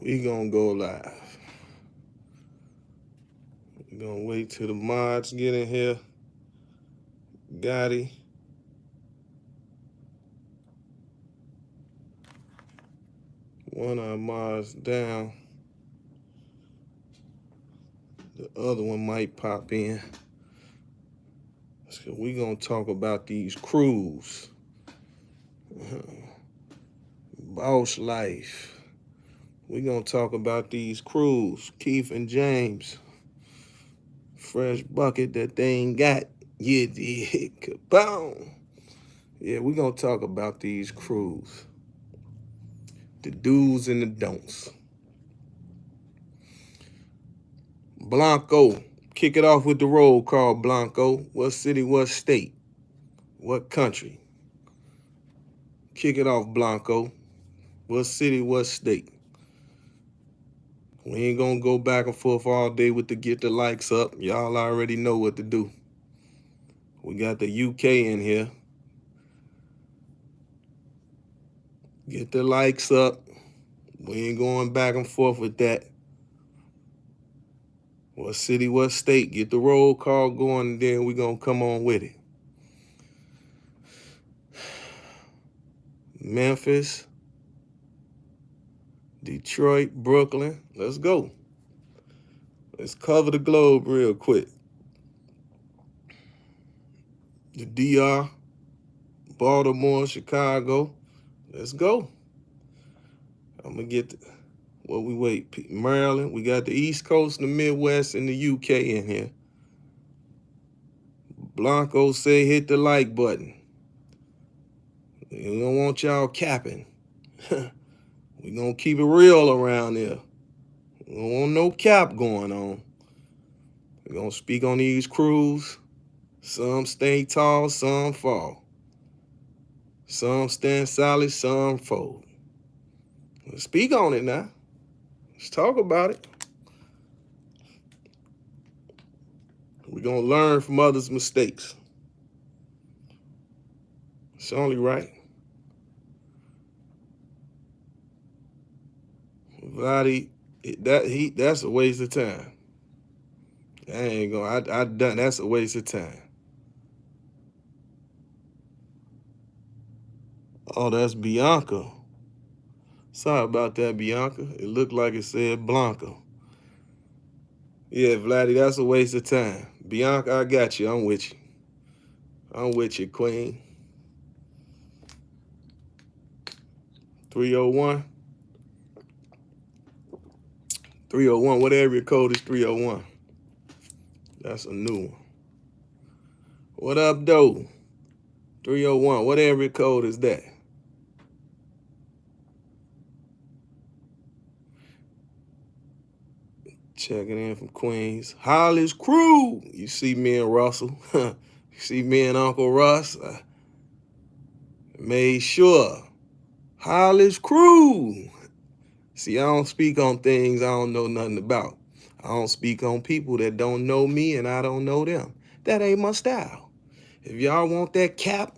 We gonna go live. We gonna wait till the mods get in here. Gotti. One of our mods down. The other one might pop in. So we gonna talk about these crews. Boss life. We gonna talk about these crews. Keith and James. Fresh bucket that they ain't got. Yeah, kaboom. Yeah, we gonna talk about these crews. The do's and the don'ts. Blanco. Kick it off with the roll call, Blanco. What city, what state? What country? Kick it off, Blanco. What city, what state? We ain't gonna go back and forth all day with the get the likes up. Y'all already know what to do. We got the UK in here. Get the likes up. We ain't going back and forth with that. What city, what state? Get the roll call going, and then we gonna come on with it. Memphis, Detroit, Brooklyn. Let's go. Let's cover the globe real quick. The DR, Baltimore, Chicago. Let's go. I'm going to get what we wait. Maryland. We got the East Coast, the Midwest, and the UK in here. Blanco say hit the like button. We don't want y'all capping. We going to keep it real around here. We don't want no cap going on. We're going to speak on these crews. Some stay tall, some fall. Some stand solid, some fold. Let's speak on it now. Let's talk about it. We're going to learn from others' mistakes. It's only right. Vladi, that's a waste of time. That's a waste of time. Oh, that's Bianca. Sorry about that, Bianca. It looked like it said Blanca. Yeah, Vladdy, that's a waste of time. Bianca, I got you. I'm with you. I'm with you, Queen. 301. 301. What area code is 301? That's a new one. What up, though? 301. What area code is that? Checking in from Queens. Hollis Crew. You see me and Russell. You see me and Uncle Russ. Made sure. Hollis Crew. See, I don't speak on things I don't know nothing about. I don't speak on people that don't know me and I don't know them. That ain't my style. If y'all want that cap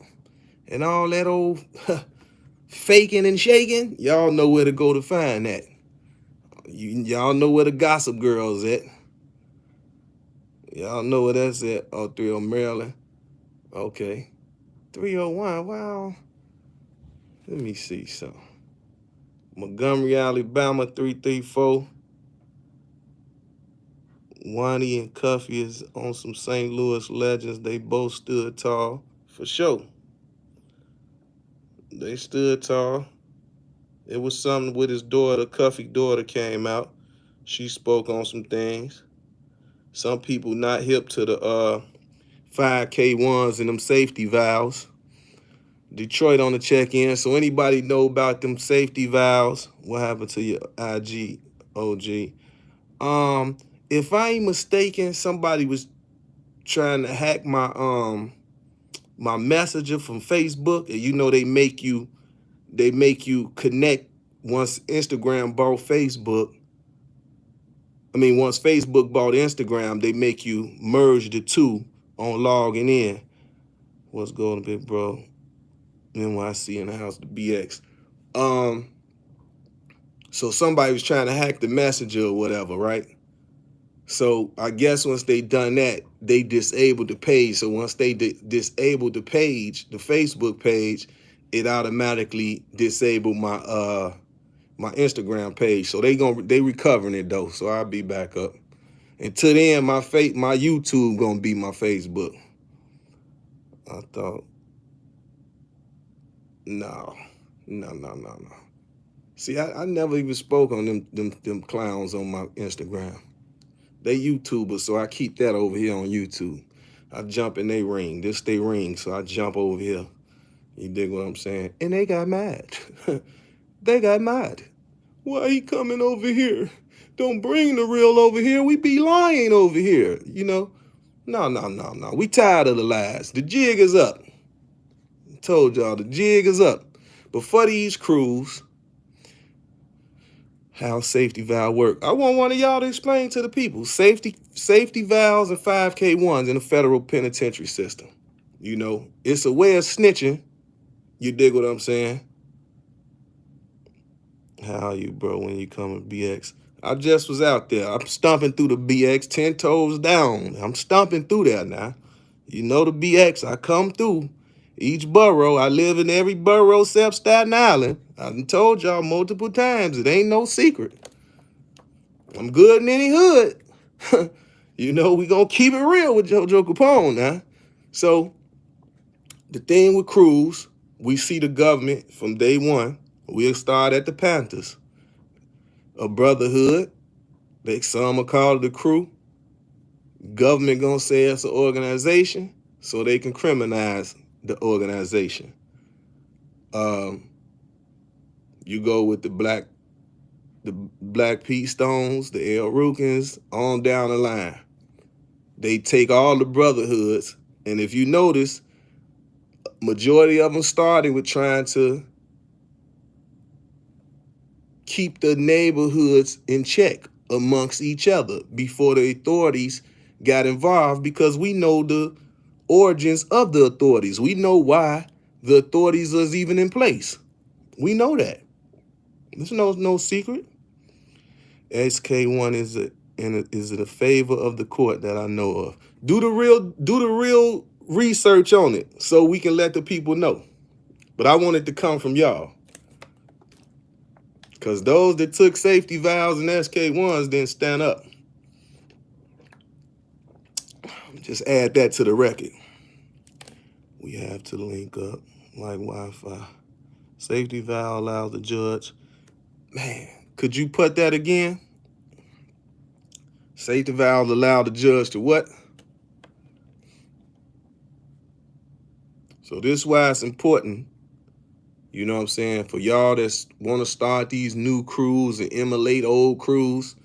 and all that old faking and shaking, y'all know where to go to find that. Y'all know where the Gossip Girls at. Y'all know where that's at. Oh, 30 Maryland. Okay. 301. Well, let me see something. Montgomery, Alabama, 334. Wani and Cuffy is on some St. Louis legends. They both stood tall, for sure. They stood tall. It was something with his daughter. Cuffy daughter came out. She spoke on some things. Some people not hip to the 5K1s and them safety valves. Detroit on the check-in. So anybody know about them safety valves? What happened to your IG, OG? If I ain't mistaken, somebody was trying to hack my my messenger from Facebook, and you know they make you connect once Instagram bought Facebook. I mean, once Facebook bought Instagram, they make you merge the two on logging in. What's going on, big bro? NYC in the house, the BX. So somebody was trying to hack the messenger or whatever, right? So I guess once they done that, they disabled the page. So once they disabled the page, the Facebook page, it automatically disabled my Instagram page. So they recovering it though. So I'll be back up. Until then, my YouTube gonna be my Facebook. I thought, no. See, I never even spoke on them clowns on my Instagram. They YouTubers, so I keep that over here on YouTube. I jump in they ring. This they ring, so I jump over here. You dig what I'm saying? And they got mad. They got mad. Why he coming over here? Don't bring the real over here. We be lying over here, you know? No. We tired of the lies. The jig is up. I told y'all, the jig is up. But for these crews, how safety valve work. I want one of y'all to explain to the people safety valves and 5K1s in the federal penitentiary system. You know, it's a way of snitching. You dig what I'm saying? How are you, bro, when you come with BX? I just was out there. I'm stomping through the BX 10 toes down. I'm stomping through there now. You know the BX, I come through each borough. I live in every borough except Staten Island. I done told y'all multiple times. It ain't no secret. I'm good in any hood. You know, we gonna keep it real with JoJo Capone now. So the thing with crews, we see the government from day one. We'll start at the Panthers. A brotherhood. Some will call it a crew. Government gonna say it's an organization so they can criminalize the organization. You go with the Black Pete Stones, the El Rukins, on down the line. They take all the brotherhoods, and if you notice, majority of them started with trying to keep the neighborhoods in check amongst each other before the authorities got involved, because we know the origins of the authorities. We know why the authorities is even in place. We know that. There's no secret. SK1 is a favor of the court that I know of. Do the real research on it so we can let the people know. But I want it to come from y'all. Because those that took safety valves and SK1s didn't stand up. Just add that to the record. We have to link up like Wi-Fi. Safety valve allows the judge. Man, could you put that again? Safety valves allow the judge to what? So this is why it's important, you know what I'm saying, for y'all that want to start these new crews and emulate old crews.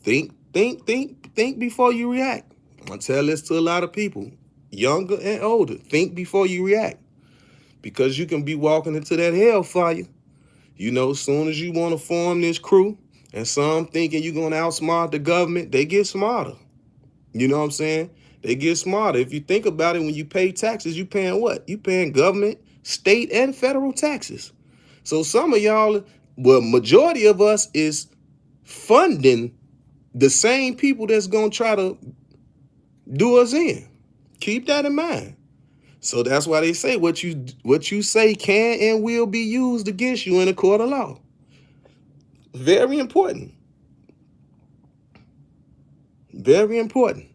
Think before you react. I tell this to a lot of people, younger and older. Think before you react, because you can be walking into that hellfire. You know, as soon as you want to form this crew, and some thinking you're going to outsmart the government, they get smarter. You know what I'm saying? They get smarter. If you think about it, when you pay taxes, you paying what? You paying government, state, and federal taxes. So some of y'all, well, majority of us is funding the same people that's going to try to do us in. Keep that in mind. So that's why they say what you say can and will be used against you in a court of law. Very important. Very important.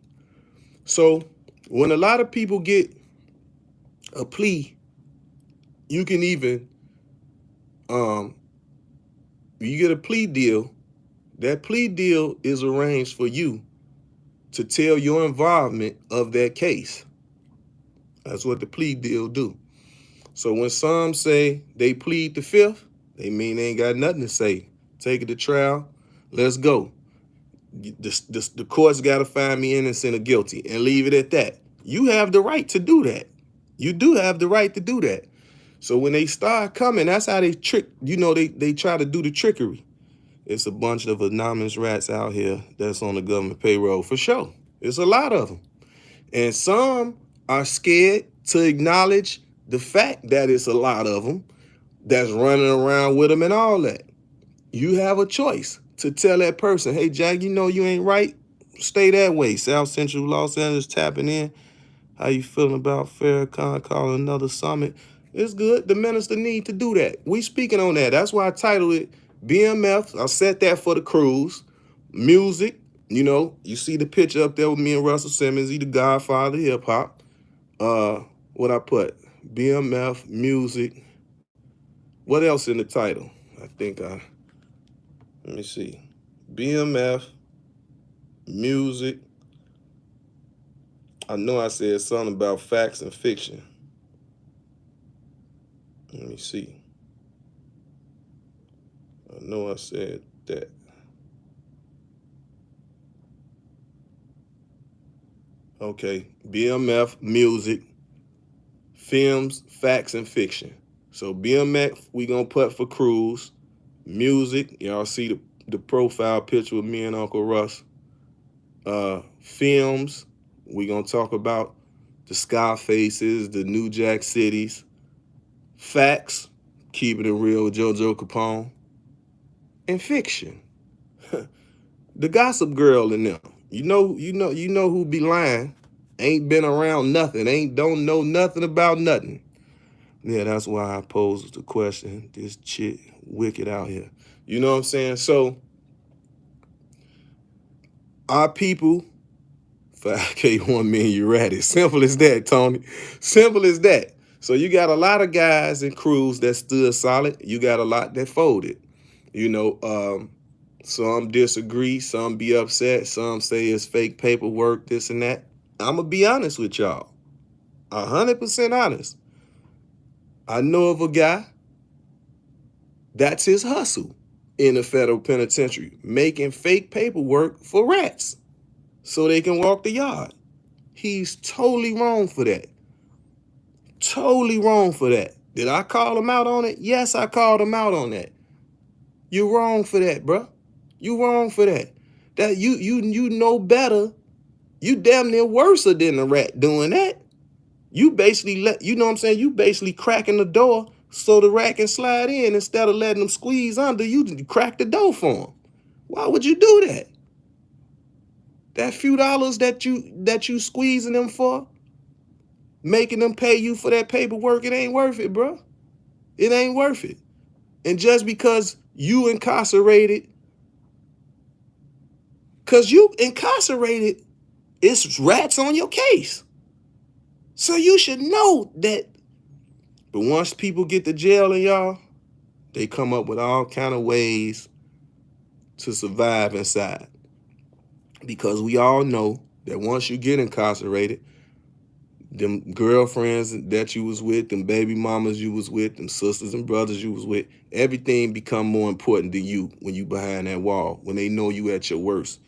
So when a lot of people get a plea, you can even, you get a plea deal. That plea deal is arranged for you to tell your involvement of that case. That's what the plea deal do. So when some say they plead the fifth, they mean they ain't got nothing to say. Take it to trial. Let's go. The court's got to find me innocent or guilty and leave it at that. You have the right to do that. You do have the right to do that. So when they start coming, that's how they trick. You know, they try to do the trickery. It's a bunch of anonymous rats out here that's on the government payroll for sure. It's a lot of them. And some are scared to acknowledge the fact that it's a lot of them that's running around with them and all that. You have a choice to tell that person, hey, Jack, you know you ain't right. Stay that way. South Central Los Angeles tapping in. How you feeling about Farrakhan calling another summit? It's good. The minister need to do that. We speaking on that. That's why I titled it BMF. I set that for the cruise. Music. You know, you see the picture up there with me and Russell Simmons. He the godfather of hip hop. What I put? BMF, music. What else in the title? Let me see. BMF, music. I know I said something about facts and fiction. Let me see. I know I said that. Okay, BMF, music, films, facts, and fiction. So BMF, we gonna put for cruise. Music, y'all see the profile picture with me and Uncle Russ. Films, we gonna talk about the Scarfaces, the New Jack Cities. Facts, keeping it real with JoJo Capone. And fiction, the Gossip Girl in them. You know who be lying. Ain't been around nothing. Don't know nothing about nothing. Yeah, that's why I posed the question. This chick wicked out here. You know what I'm saying? So our people, 5K1 million, you ready. Simple as that, Tony. Simple as that. So you got a lot of guys and crews that stood solid. You got a lot that folded. You know, some disagree, some be upset, some say it's fake paperwork, this and that. I'm going to be honest with y'all. 100% honest. I know of a guy, that's his hustle in the federal penitentiary, making fake paperwork for rats so they can walk the yard. He's totally wrong for that. Totally wrong for that. Did I call him out on it? Yes, I called him out on that. You're wrong for that, bro. You wrong for that. That you know better. You damn near worse than a rat doing that. You basically you know what I'm saying? You basically cracking the door so the rat can slide in instead of letting them squeeze under. You crack the door for them. Why would you do that? That few dollars that you squeezing them for, making them pay you for that paperwork, it ain't worth it, bro. It ain't worth it. And just because you incarcerated, it's rats on your case. So you should know that. But once people get to jail and y'all, they come up with all kind of ways to survive inside. Because we all know that once you get incarcerated, them girlfriends that you was with, them baby mamas you was with, them sisters and brothers you was with, everything become more important than you when you behind that wall, when they know you at your worst.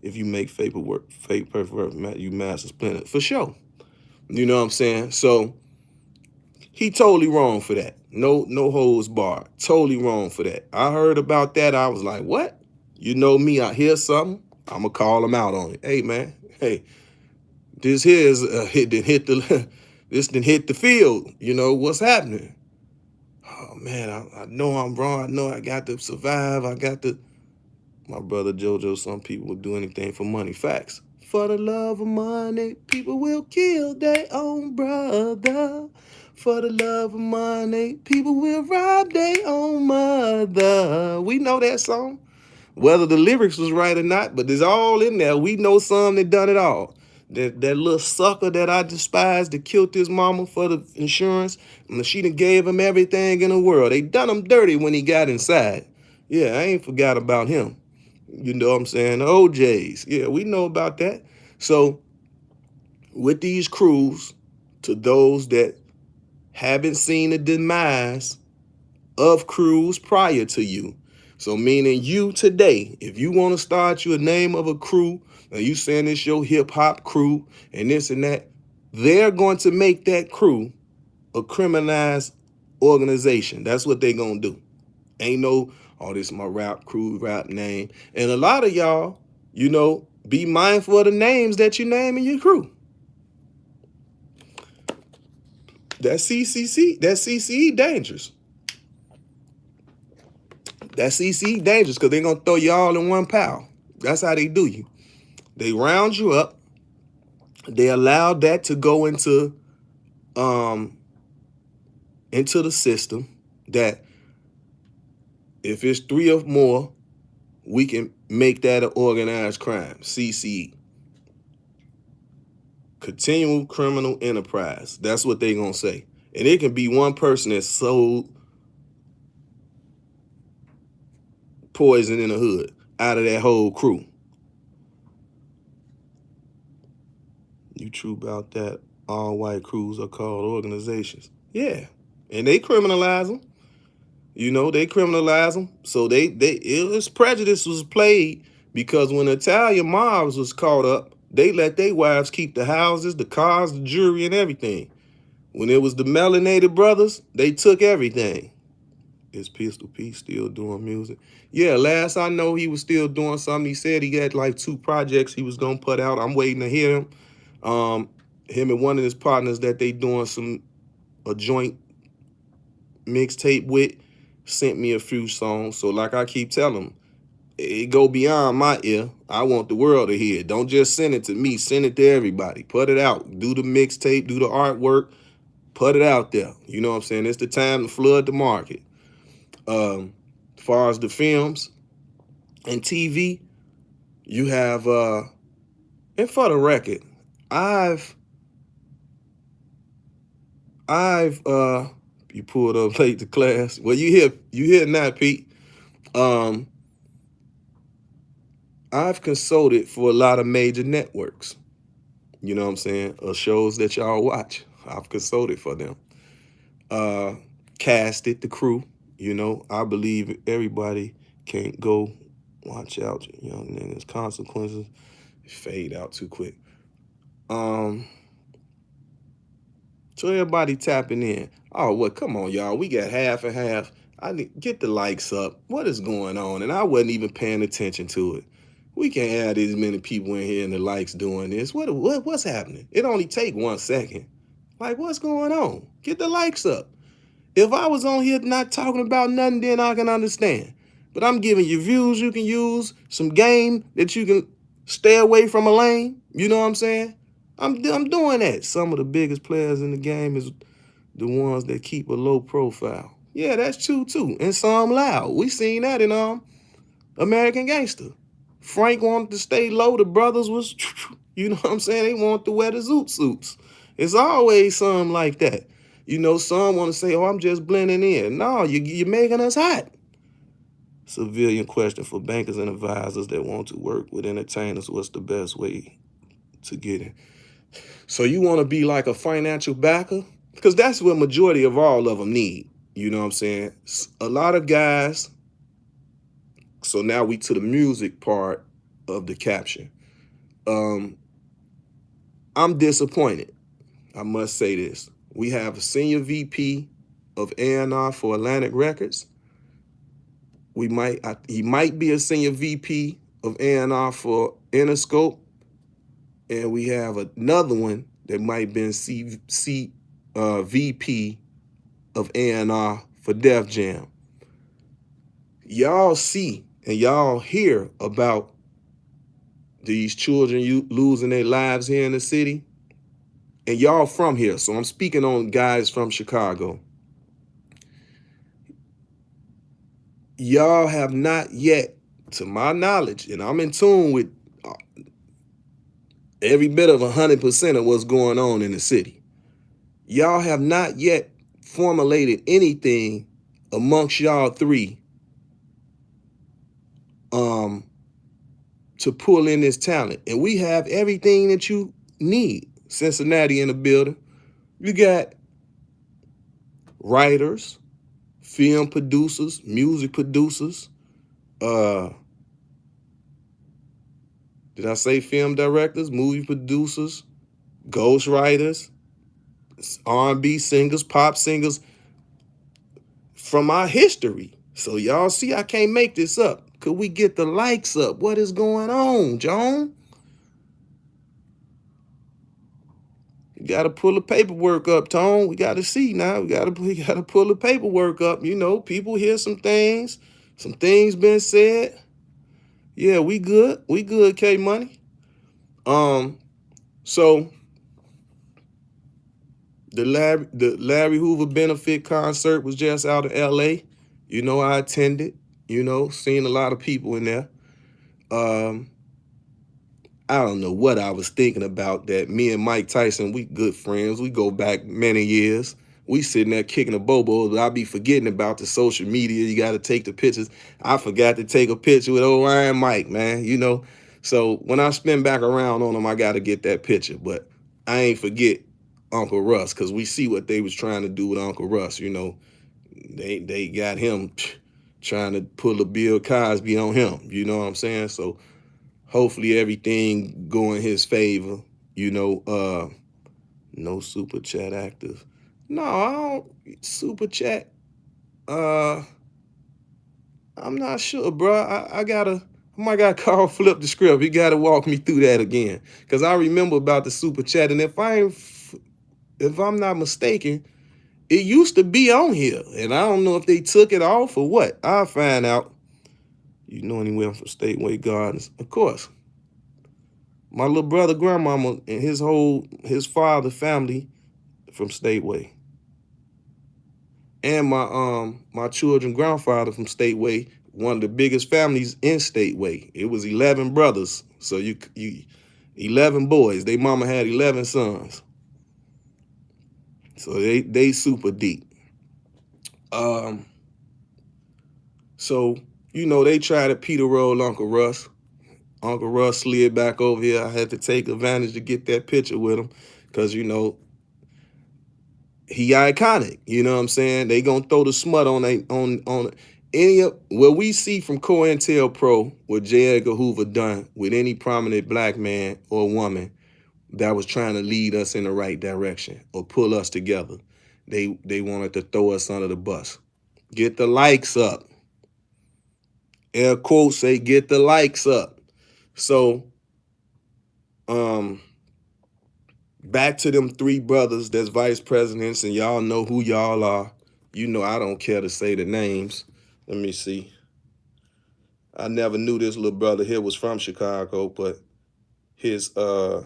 If you make fake paperwork, you master splinter. For sure. You know what I'm saying? So he totally wrong for that. No holds barred. Totally wrong for that. I heard about that. I was like, what? You know me, I hear something, I'm going to call him out on it. Hey, man. Hey, this here is this done hit the field. You know, what's happening? Oh, man, I know I'm wrong. I know I got to survive. My brother JoJo, some people will do anything for money. Facts. For the love of money, people will kill their own brother. For the love of money, people will rob their own mother. We know that song. Whether the lyrics was right or not, but it's all in there. We know some that done it all. That little sucker that I despised that killed his mama for the insurance, and she done gave him everything in the world. They done him dirty when he got inside. Yeah, I ain't forgot about him. You know what I'm saying? The OJs. Yeah, we know about that. So with these crews, to those that haven't seen the demise of crews prior to you, so meaning you today, if you want to start you a name of a crew, and you saying it's your hip hop crew and this and that, they're going to make that crew a criminalized organization. That's what they're going to do. Ain't no, oh, this is my rap crew, rap name. And a lot of y'all, you know, be mindful of the names that you name in your crew. That CCE dangerous. That CC dangerous because they're going to throw you all in one pile. That's how they do you. They round you up. They allow that to go into the system, that if it's 3 or more, we can make that an organized crime, CCE. Continual criminal enterprise. That's what they're going to say. And it can be one person that sold poison in the hood out of that whole crew. You true about that? All white crews are called organizations. Yeah. And they criminalize them. You know, they criminalize them. So prejudice was played because when the Italian mobs was caught up, they let their wives keep the houses, the cars, the jewelry, and everything. When it was the Melanated Brothers, they took everything. Is Pistol Pete still doing music? Yeah, last I know, he was still doing something. He said he got like 2 projects he was going to put out. I'm waiting to hear him. Him and one of his partners that they doing a joint mixtape with sent me a few songs. So like I keep telling them, it go beyond my ear. I want the world to hear it. Don't just send it to me. Send it to everybody. Put it out. Do the mixtape. Do the artwork. Put it out there. You know what I'm saying? It's the time to flood the market. As far as the films and TV, you have, and for the record, you pulled up late to class. Well, you hear now, Pete. I've consulted for a lot of major networks. You know what I'm saying? Shows that y'all watch. I've consulted for them. Casted the crew. You know, I believe everybody can't go. Watch out, young niggas. Consequences fade out too quick. So everybody tapping in. Oh, what? Come on, y'all. We got half and half. I need get the likes up. What is going on? And I wasn't even paying attention to it. We can't have as many people in here and the likes doing this. What's happening? It only take 1 second. Like, what's going on? Get the likes up. If I was on here not talking about nothing, then I can understand. But I'm giving you views you can use, some game that you can stay away from a lane. You know what I'm saying? I'm doing that. Some of the biggest players in the game is the ones that keep a low profile. Yeah, that's true too. And some loud. We seen that in American Gangster. Frank wanted to stay low. The brothers was, you know what I'm saying? They want to wear the zoot suits. It's always something like that. You know, some want to say, oh, I'm just blending in. No, you're making us hot. Civilian question for bankers and advisors that want to work with entertainers. What's the best way to get in? So you want to be like a financial backer? Because that's what majority of all of them need. You know what I'm saying? A lot of guys. So now we to the music part of the caption. I'm disappointed. I must say this. We have a senior VP of A&R for Atlantic Records. He might be a senior VP of A&R for Interscope. And we have another one that might be VP of A&R for Def Jam. Y'all see and y'all hear about these children losing their lives here in the city. And y'all from here, so I'm speaking on guys from Chicago. Y'all have not yet, to my knowledge, and I'm in tune with every bit of 100% of what's going on in the city. Y'all have not yet formulated anything amongst y'all three to pull in this talent. And we have everything that you need. Cincinnati in the building. You got writers, film producers, music producers. Did I say film directors, movie producers, ghostwriters, R&B singers, pop singers from our history. So y'all see, I can't make this up. Could we get the likes up? What is going on, Joan? You got to pull the paperwork up, Tone. We got to see now. We got to pull the paperwork up. You know, people hear some things. Some things been said. Yeah, we good. We good, K Money. So the Larry Hoover benefit concert was just out of LA. You know, I attended, seen a lot of people in there. Um, I don't know what I was thinking about that. Me and Mike Tyson, we good friends. We go back many years. We sitting there kicking the bobos, but I be forgetting about the social media. You got to take the pictures. I forgot to take a picture with old Iron Mike, man. So when I spin back around on him, I got to get that picture. But I ain't forget Uncle Russ, because we see what they was trying to do with Uncle Russ. They got him trying to pull a Bill Cosby on him. You know what I'm saying? So hopefully everything go in his favor. No super chat active. No, I don't super chat. Uh, I'm not sure, bro. I might gotta call Flip the Script. He gotta walk me through that again, cause I remember about the super chat, and if I'm not mistaken, it used to be on here, and I don't know if they took it off or what. I'll find out. You know anywhere from Stateway Gardens, of course. My little brother, grandmama, and his father family from Stateway, and my children grandfather from Stateway, one of the biggest families in Stateway. It was 11 brothers, so you 11 boys. They mama had 11 sons, so they super deep. So they tried to Peter roll Uncle Russ. Uncle Russ slid back over here. I had to take advantage to get that picture with him, because he iconic. You know what I'm saying? They gonna throw the smut on any of what we see from COINTELPRO, what J. Edgar Hoover done with any prominent black man or woman that was trying to lead us in the right direction or pull us together. They wanted to throw us under the bus. Get the likes up. Air quotes say get the likes up. So back to them three brothers that's vice presidents, and y'all know who y'all are. I don't care to say the names. Let me see. I never knew this little brother here was from Chicago, but so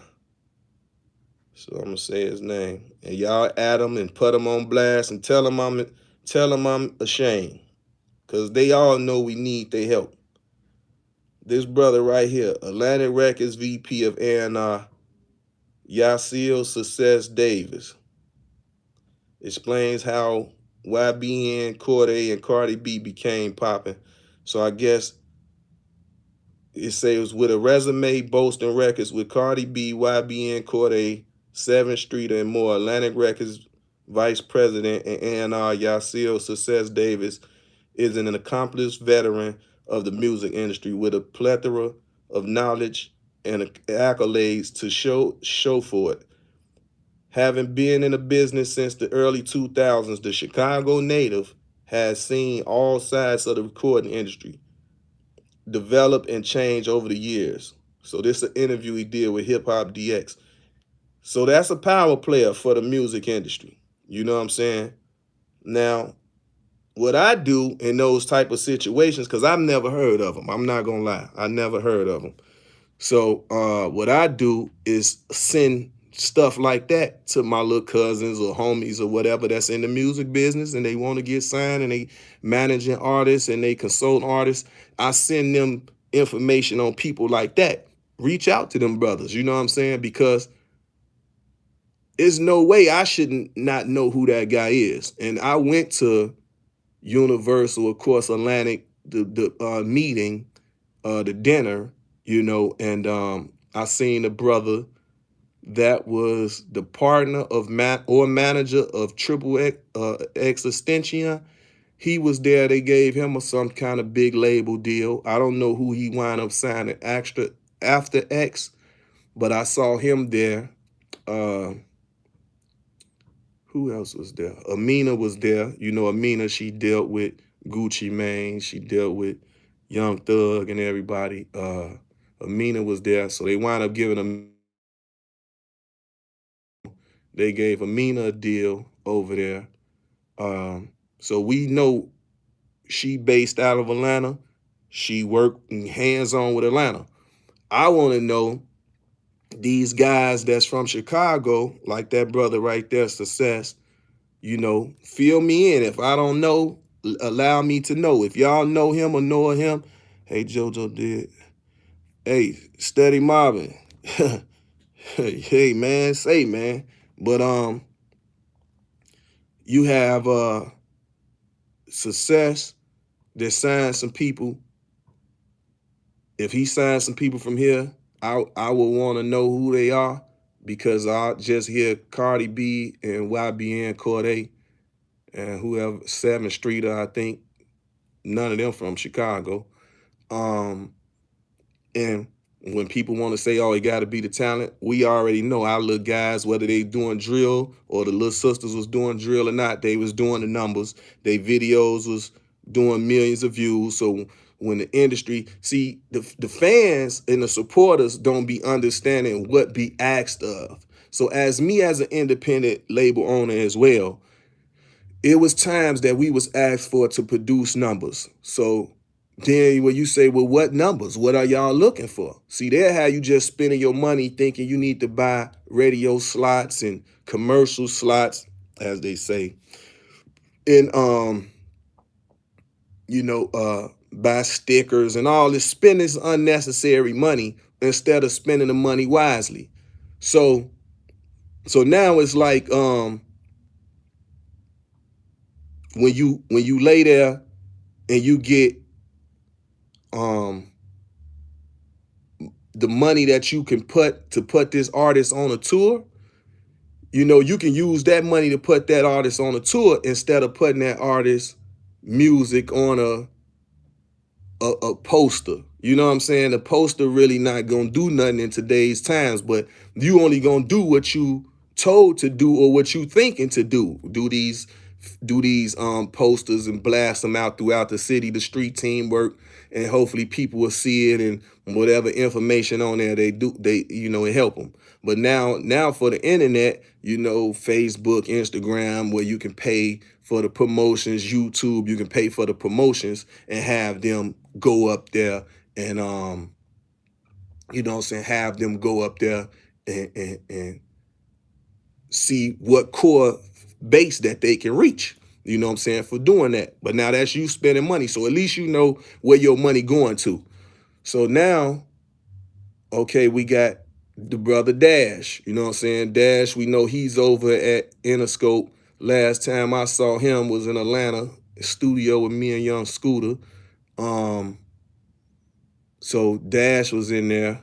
I'm gonna say his name. And y'all add him and put him on blast and tell him I'm ashamed. Cause they all know we need their help. This brother right here, Atlantic Records VP of A&R, Yasiel Success Davis, explains how YBN, Cordae, and Cardi B became popping. So I guess it says with a resume boasting records with Cardi B, YBN, Cordae, 7th Street, and more, Atlantic Records Vice President and A&R Yasiel Success Davis is an accomplished veteran of the music industry with a plethora of knowledge and accolades to show for it. Having been in the business since the early 2000s, the Chicago native has seen all sides of the recording industry develop and change over the years. So this is an interview he did with Hip Hop DX. So that's a power player for the music industry. You know what I'm saying? Now, what I do in those type of situations, because I've never heard of them. I'm not going to lie. I never heard of them. So what I do is send stuff like that to my little cousins or homies or whatever that's in the music business, and they want to get signed, and they managing artists and they consult artists. I send them information on people like that. Reach out to them brothers, you know what I'm saying? Because there's no way I shouldn't not know who that guy is. And I went to Universal, of course, Atlantic, the meeting, the dinner, and I seen a brother that was the partner of manager of Triple X Extension. He was there. They gave him some kind of big label deal. I don't know who he wound up signing after X, but I saw him there. Who else was there? Amina was there. Amina, she dealt with Gucci Mane. She dealt with Young Thug and everybody. Amina was there. So they wound up they gave Amina a deal over there. So we know, she based out of Atlanta. She worked hands-on with Atlanta. I want to know these guys that's from Chicago, like that brother right there, Success, fill me in. If I don't know, allow me to know. If y'all know him or know him, hey, JoJo did. Hey, Steady Marvin. Hey, man, say, man. But you have Success that signed some people. If he signs some people from here, I will want to know who they are, because I just hear Cardi B and YBN Corday and whoever, 7th Streeter, I think. None of them from Chicago. And when people want to say, oh, it got to be the talent, we already know our little guys, whether they doing drill or the little sisters was doing drill or not, they was doing the numbers. They videos was doing millions of views. So when the industry, see, the fans and the supporters don't be understanding what be asked of. So as me as an independent label owner as well, it was times that we was asked for to produce numbers. So then when you say, well, what numbers? What are y'all looking for? See, there how you just spending your money thinking you need to buy radio slots and commercial slots, as they say. And buy stickers and all this, spending this unnecessary money instead of spending the money wisely. So now it's like when you lay there and you get the money that you can put this artist on a tour, you can use that money to put that artist on a tour instead of putting that artist music on a poster. You know what I'm saying? The poster really not gonna do nothing in today's times, but you only gonna do what you told to do or what you thinking to do. Do these posters and blast them out throughout the city, the street team work, and hopefully people will see it, and whatever information on there they do, it help them. But now for the internet, Facebook, Instagram, where you can pay for the promotions, YouTube, you can pay for the promotions and have them go up there and have them go up there and see what core base that they can reach, for doing that. But now that's you spending money. So at least you know where your money going to. So now, okay, we got the brother Dash, Dash, we know he's over at Interscope. Last time I saw him was in Atlanta, studio with me and Young Scooter. So Dash was in there.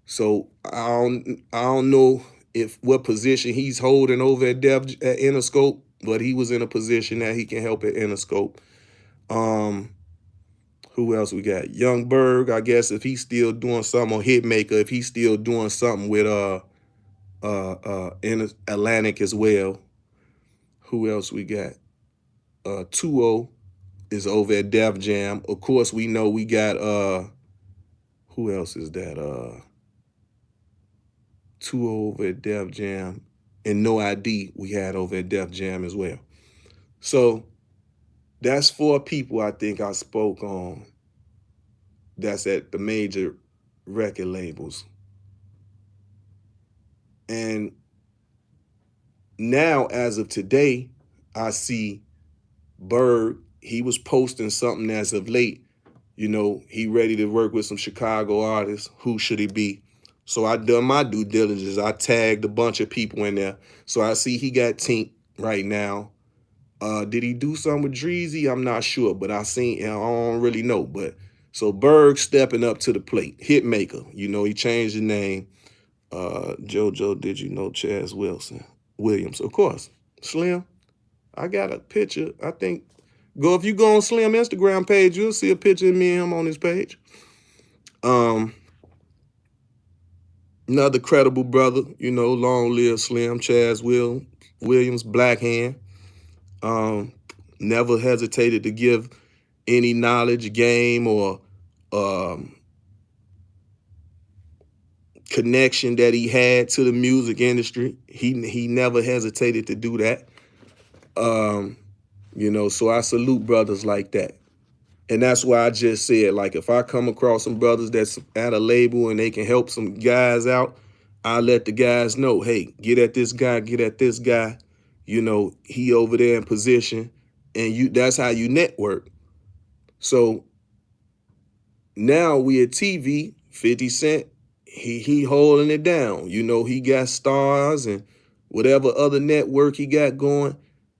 So I don't know what position he's holding over at Interscope, but he was in a position that he can help at Interscope. Who else we got? Young Berg, I guess, if he's still doing something, or Hitmaker, if he's still doing something with in Atlantic as well. Who else we got? 2O is over at Def Jam. Of course, we know we got who else is that? 2O over at Def Jam, and No ID we had over at Def Jam as well. So that's 4 people I think I spoke on that's at the major record labels. And now, as of today, I see Berg, he was posting something as of late. He ready to work with some Chicago artists. Who should he be? So I done my due diligence. I tagged a bunch of people in there. So I see he got Tink right now. Did he do something with Dreezy? I'm not sure, but I don't really know. But so Berg stepping up to the plate. Hitmaker, he changed the name. JoJo, did you know Chaz Williams? Of course. Slim, I got a picture. I think, if you go on Slim Instagram page, you'll see a picture of me and him on his page. Another credible brother, long live Slim, Chaz Williams, Black Hand. Never hesitated to give any knowledge, game, or connection that he had to the music industry. He never hesitated to do that. You know, so I salute brothers like that. And that's why I just said, like, if I come across some brothers that's at a label and they can help some guys out, I let the guys know, hey, get at this guy, get at this guy. You know, he over there in position, and that's how you network. So now we at TV, 50 Cent, he holding it down. You know, he got stars and whatever other network he got going.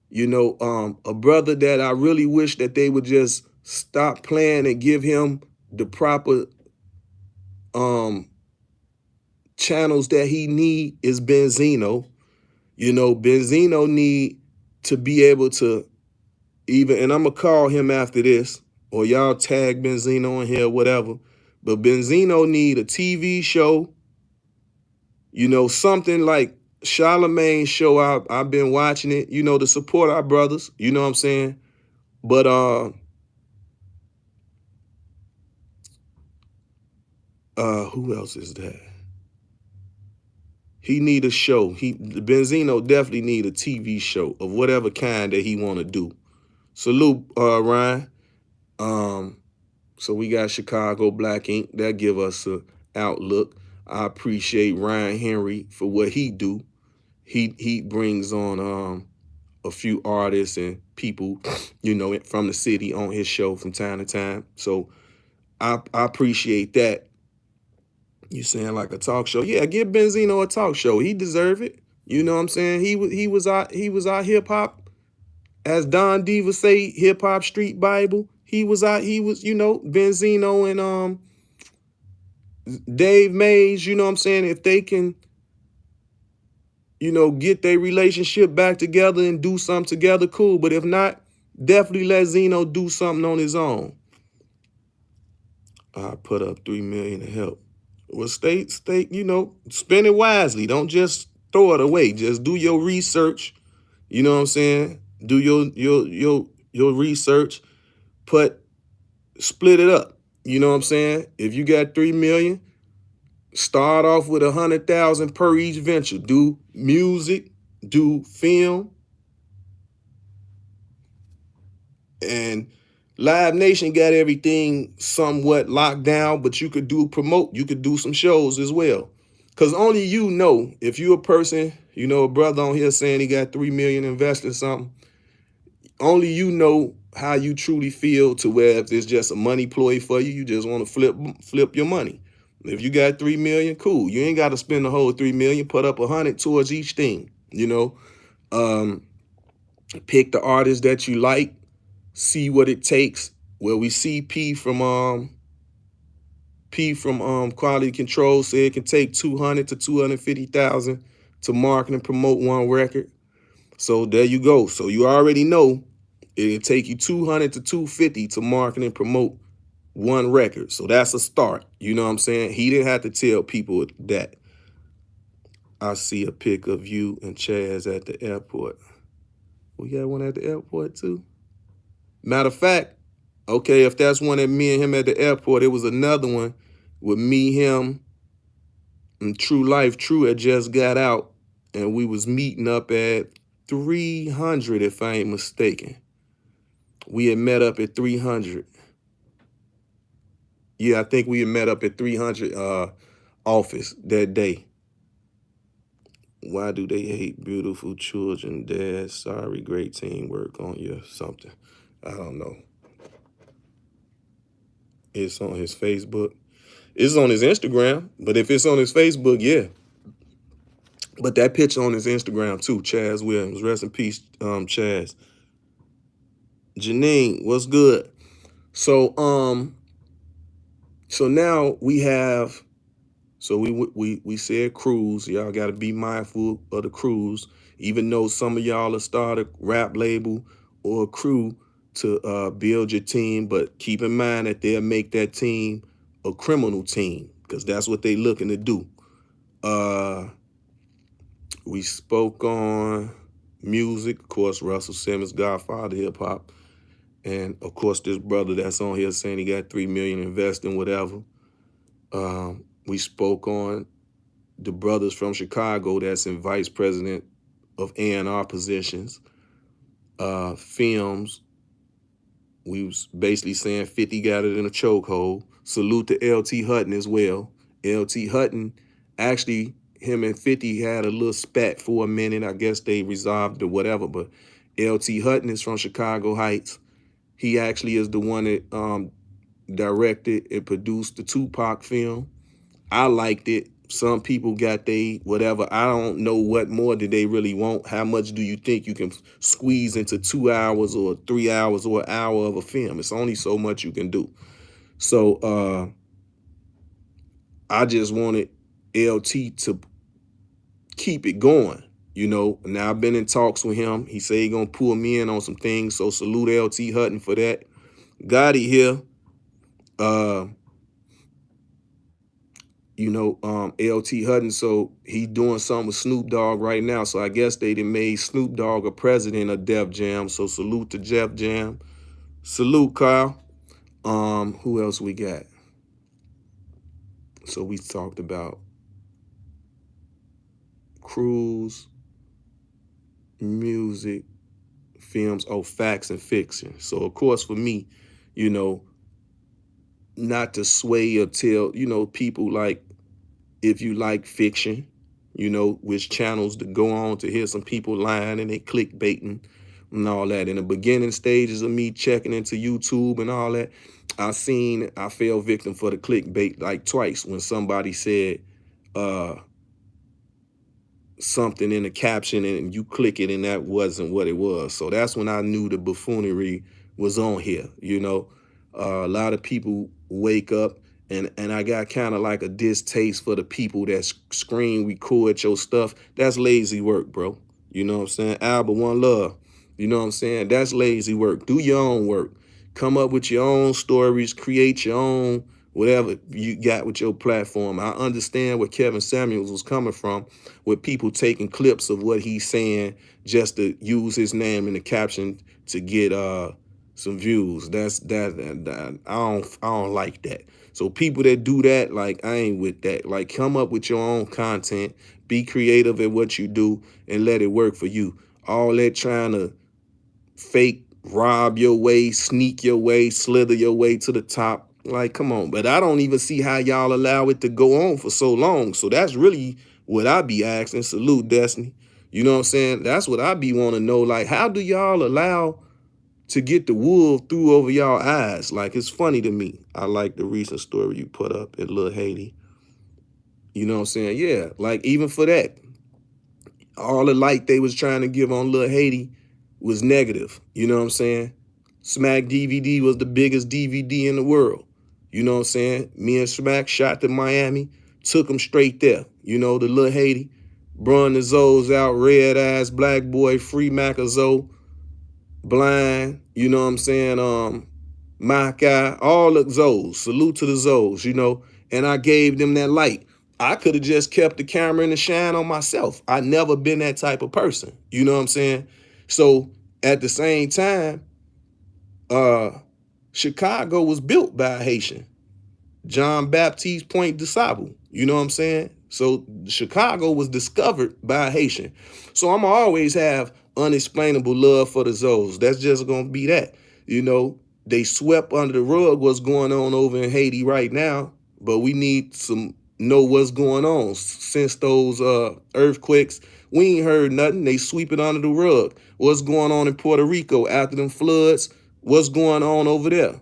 You know, a brother that I really wish that they would just stop playing and give him the proper channels that he need is Benzino. You know, Benzino need to be able to even, and I'm gonna call him after this, or y'all tag Benzino in here, whatever. But Benzino need a TV show, you know, something like Charlemagne's show. I've been watching it, you know, to support our brothers. You know what I'm saying? But who else is that? He need a show. Benzino definitely need a TV show of whatever kind that he want to do. Salute, Ryan. So we got Chicago Black Ink that give us a outlook. I appreciate Ryan Henry for what he do. He brings on a few artists and people, you know, from the city on his show from time to time. So I appreciate that. You saying like a talk show? Yeah, give Benzino a talk show. He deserve it. You know what I'm saying? He was our hip hop, as Don Diva say, hip hop street Bible. He was, you know, Benzino and Dave Mays, you know what I'm saying? If they can, you know, get their relationship back together and do something together, cool. But if not, definitely let Zeno do something on his own. I put up $3 million to help. Well, stay, you know, spend it wisely. Don't just throw it away. Just do your research. You know what I'm saying? Do your research. Split it up. You know what I'm saying? If you got $3 million, start off with 100,000 per each venture. Do music, do film, and Live Nation got everything somewhat locked down, but you could you could do some shows as well. Cause only you know, if you a person, you know, a brother on here saying he got 3 million invested in something, only you know how you truly feel, to where if it's just a money ploy for you, you just want to flip your money. If you got 3 million, cool. You ain't got to spend the whole 3 million, put up 100 towards each thing, you know. Pick the artist that you like, see what it takes. Well, we see P from Quality Control said it can take 200 to 250,000 to market and promote one record. So there you go. So you already know it'll take you 200 to 250 to market and promote one record. So that's a start. You know what I'm saying? He didn't have to tell people that. I see a pic of you and Chaz at the airport. We got one at the airport too. Matter of fact, okay, if that's one of me and him at the airport, it was another one with me, him, and True Life. True had just got out, and we was meeting up at 300, if I ain't mistaken. We had met up at 300. Yeah, I think we had met up at 300 office that day. Why do they hate beautiful children, Dad? Sorry, great teamwork on you, something. I don't know. It's on his Facebook. It's on his Instagram, but if it's on his Facebook, yeah. But that picture on his Instagram too, Chaz Williams. Rest in peace, Chaz. Janine, what's good? So now we have, so we said cruise. Y'all got to be mindful of the cruise. Even though some of y'all have started a rap label or a crew to build your team, but keep in mind that they'll make that team a criminal team, because that's what they looking to do. We spoke on music, of course, Russell Simmons, Godfather hip hop. And of course, this brother that's on here saying he got 3 million investing, whatever. We spoke on the brothers from Chicago that's in vice president of A&R positions. films. We was basically saying 50 got it in a chokehold. Salute to LT Hutton as well. LT Hutton, actually, him and 50 had a little spat for a minute. I guess they resolved or whatever, but LT Hutton is from Chicago Heights. He actually is the one that directed and produced the Tupac film. I liked it. Some people got they whatever. I don't know what more did they really want. How much do you think you can squeeze into 2 hours or 3 hours or an hour of a film? It's only so much you can do. So I just wanted LT to keep it going. Now I've been in talks with him. He said he gonna pull me in on some things. So salute LT Hutton for that. Gotti here. LT Hutton, so he doing something with Snoop Dogg right now. So I guess they done made Snoop Dogg a president of Def Jam. So salute to Def Jam. Salute, Kyle. Who else we got? So we talked about cruise, music, films, facts and fiction. So of course for me, not to sway or tell, people like, if you like fiction, which channels to go on to hear some people lying and they clickbaiting and all that. In the beginning stages of me checking into YouTube and all that, I fell victim for the clickbait like twice when somebody said something in the caption and you click it and that wasn't what it was. So that's when I knew the buffoonery was on here. A lot of people wake up and I got kind of like a distaste for the people that screen record your stuff. That's lazy work, bro. You know what I'm saying? Albert, one love. You know what I'm saying? That's lazy work. Do your own work. Come up with your own stories. Create your own whatever you got with your platform. I understand where Kevin Samuels was coming from, with people taking clips of what he's saying just to use his name in the caption to get some views. That I don't like that. So people that do that, like, I ain't with that. Like, come up with your own content, be creative at what you do, and let it work for you. All that trying to fake rob your way, sneak your way, slither your way to the top. Like, come on. But I don't even see how y'all allow it to go on for so long. So that's really what I be asking. Salute, Destiny. You know what I'm saying? That's what I be want to know. Like, how do y'all allow to get the wool through over y'all eyes? Like, it's funny to me. I like the recent story you put up at Lil Haiti. You know what I'm saying? Yeah, like, even for that, all the light they was trying to give on Lil Haiti was negative. You know what I'm saying? Smack DVD was the biggest DVD in the world. You know what I'm saying? Me and Smack shot to Miami, took him straight there. The Lil Haiti, brung the Zoes out, red ass, black boy, free Mac a Zoe, blind, you know what I'm saying? My guy, all the Zoes, salute to the Zoes, and I gave them that light. I could have just kept the camera in the shine on myself. I never been that type of person. You know what I'm saying? So at the same time, Chicago was built by a Haitian, John Baptiste Point de Sable. You know what I'm saying? So Chicago was discovered by a Haitian. So I'm always have unexplainable love for the Zoes. That's just gonna be that. They swept under the rug what's going on over in Haiti right now, but we need some know what's going on. Since those earthquakes, we ain't heard nothing. They sweep it under the rug. What's going on in Puerto Rico after them floods? What's going on over there?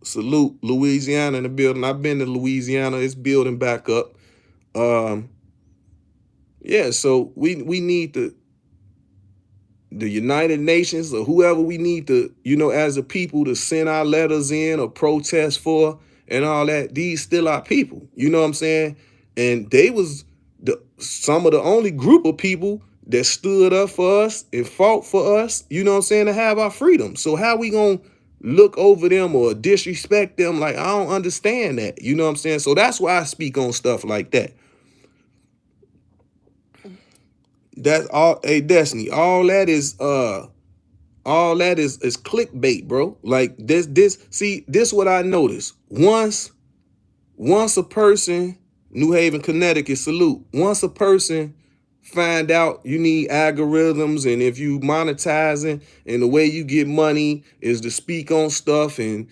Salute, Louisiana in the building. I've been to Louisiana. It's building back up. Yeah, so we need the United Nations or whoever we need to, as a people, to send our letters in or protest for and all that. These still our people. You know what I'm saying? And they was some of the only group of people that stood up for us and fought for us, you know what I'm saying, to have our freedom. So how we gonna look over them or disrespect them? Like, I don't understand that. You know what I'm saying? So that's why I speak on stuff like that. That's all. Hey, Destiny, all that is clickbait, bro. Like, this what I noticed. Once a person, New Haven, Connecticut, salute. Once a person find out you need algorithms, and if you monetizing and the way you get money is to speak on stuff and